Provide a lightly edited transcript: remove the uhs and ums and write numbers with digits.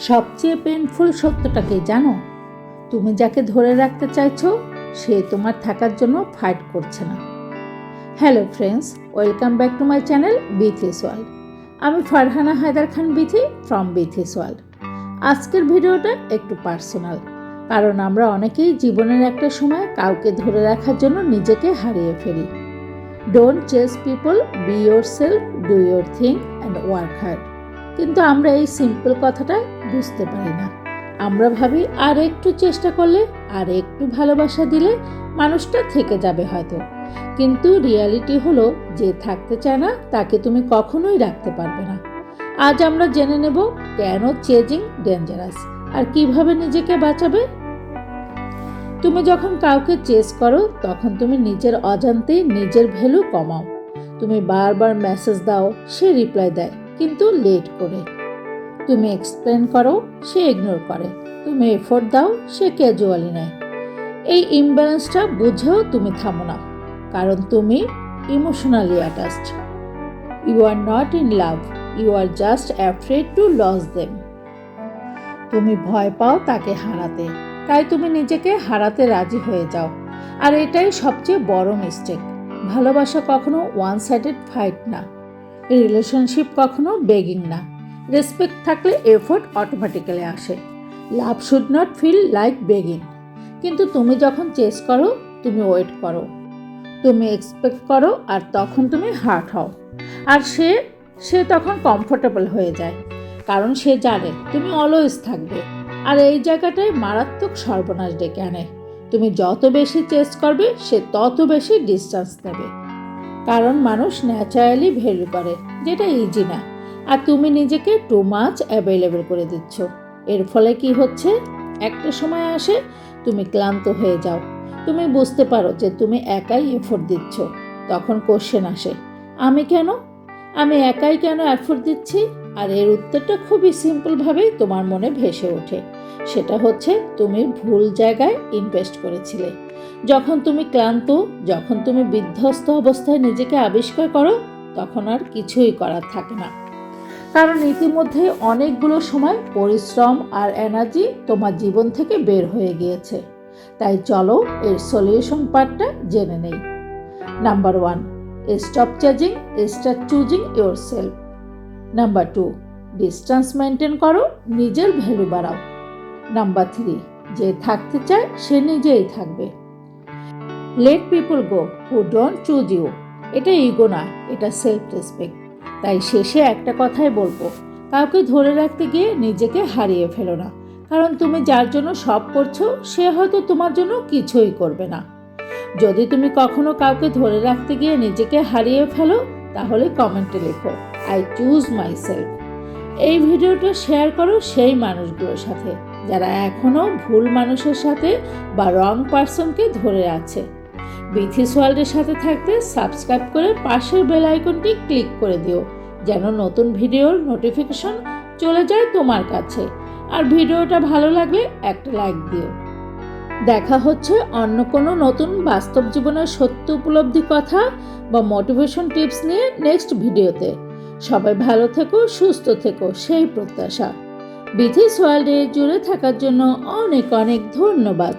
সবচেয়ে পেইনফুল সত্যটা কি জানো? তুমি যাকে ধরে রাখতে চাইছো সে তোমার থাকার জন্য ফাইট করছে না। Hello friends, welcome back to my channel Bithi's world. আমি ফারহানা হায়দার খান বিথি ফ্রম বিথিস ওয়ার্ল্ড। আজকের ভিডিওটা একটু পার্সোনাল, কারণ আমরা অনেকেই জীবনের একটা সময় কাউকে ধরে রাখার জন্য নিজেকে হারিয়ে ফেলি। Don't chase people, be yourself, do your thing and work hard. কিন্তু আমরা এই সিম্পল কথাটা বুঝতে পারি না। আমরা ভাবি আর একটু চেষ্টা করলে, আর একটু ভালোবাসা দিলে মানুষটা থেকে যাবে হয়তো। কিন্তু রিয়ালিটি হলো, যে থাকতে চায় না তাকে তুমি কখনোই রাখতে পারবে না। আজ আমরা জেনে নেব কেন চেজিং ডেঞ্জারাস আর কিভাবে নিজেকে বাঁচাবে। তুমি যখন কাউকে চেজ করো তখন তুমি নিজের অজান্তেই নিজের ভ্যালু কমাও। তুমি বারবার মেসেজ দাও, সে রিপ্লাই দেয় কিন্তু লেট করে। তুমি এক্সপ্লেন করো, সে ইগনোর করে। তুমি এফোর্ট দাও, সে ক্যাজুয়ালি নেয়। এই ইমব্যালেন্সটা বুঝেও তুমি থামো না, কারণ তুমি emotionally attached. You are not in love, you are just afraid to lose them. তুমি ভয় পাও তাকে হারাতে, তাই তুমি নিজেকে হারাতে রাজি হয়ে যাও। আর এটাই সবচেয়ে বড় মিস্টেক। ভালোবাসা কখনো ওয়ান সাইডেড ফাইট না, রিলেশনশিপ কখনো বেগিং না। রেসপেক্ট থাকলে এফোর্ট অটোমেটিক্যালি আসে। Love should not feel like begging. কিন্তু তুমি যখন চেস করো, তুমি ওয়েট করো, তুমি এক্সপেক্ট করো, আর তখন তুমি হার্ট হও। আর সে তখন কমফোর্টেবল হয়ে যায়, কারণ সে জানে তুমি অলওয়েজ থাকবে। আর এই জায়গাটায় মারাত্মক সর্বনাশ ডেকে আনে। তুমি যত বেশি চেস করবে, সে তত বেশি ডিস্টেন্স নেবে, কারণ মানুষ ন্যাচারালি ভ্যালু করে, যেটা ইজি না। আর তুমি নিজেকে টু মাচ অ্যাভেলেবল করে দিচ্ছ। এর ফলে কি হচ্ছে, একটা সময় আসে তুমি ক্লান্ত হয়ে যাও। তুমি বুঝতে পারো যে তুমি একাই এফোর্ট দিচ্ছ। তখন কোশ্চেন আসে, আমি একাই কেন এফোর্ট দিচ্ছি? আর এর উত্তরটা খুবই সিম্পলভাবেই তোমার মনে ভেসে ওঠে। সেটা হচ্ছে, তুমি ভুল জায়গায় ইনভেস্ট করেছিলে। যখন তুমি ক্লান্ত, যখন তুমি বিধ্বস্ত অবস্থায় নিজেকে আবিষ্কার করো, তখন আর কিছুই করার থাকে না, কারণ ইতিমধ্যে অনেকগুলো সময় পরিশ্রম আর এনার্জি তোমার জীবন থেকে বের হয়ে গিয়েছে। তাই চলো এর সলিউশন পার্টটা জেনে নেই। Number 1, stop chasing, start choosing your self. Number 2, distance maintain করো, নিজের ভ্যালু বাড়াও। নাম্বার 3, যে থাকতে চায় সে নিজেই থাকবে। Let people go who don't choose you. এটা ইগো না, এটা সেলফ রেসপেক্ট। তাই শেষে একটা কথাই বলবো, কাউকে ধরে রাখতে গিয়ে নিজেকে হারিয়ে ফেলো না, কারণ তুমি যার জন্য সব করছো সে হয়তো তোমার জন্য কিছুই করবে না। যদি তুমি কখনো কাউকে ধরে রাখতে গিয়ে নিজেকে হারিয়ে ফেলো, তাহলে কমেন্টে লেখো, আই চুজ মাই সেলফ। এই ভিডিওটা শেয়ার করো সেই মানুষগুলোর সাথে যারা এখনও ভুল মানুষের সাথে বা রং পার্সনকে ধরে আছে। বিথিস ওয়ার্ল্ডের সাথে থাকতে সাবস্ক্রাইব করে পাশের বেল আইকনটি ক্লিক করে দিও, যেন নতুন ভিডিওর নোটিফিকেশন চলে যায় তোমার কাছে। আর ভিডিওটা ভালো লাগলে একটা লাইক দিও। দেখা হচ্ছে অন্য কোনো নতুন বাস্তব জীবনের সত্য উপলব্ধি কথা বা মোটিভেশন টিপস নিয়ে নেক্সট ভিডিওতে। সবাই ভালো থেকো, সুস্থ থেকো, সেই প্রত্যাশা। বিথিস ওয়ার্ল্ডে জুড়ে থাকার জন্য অনেক অনেক ধন্যবাদ।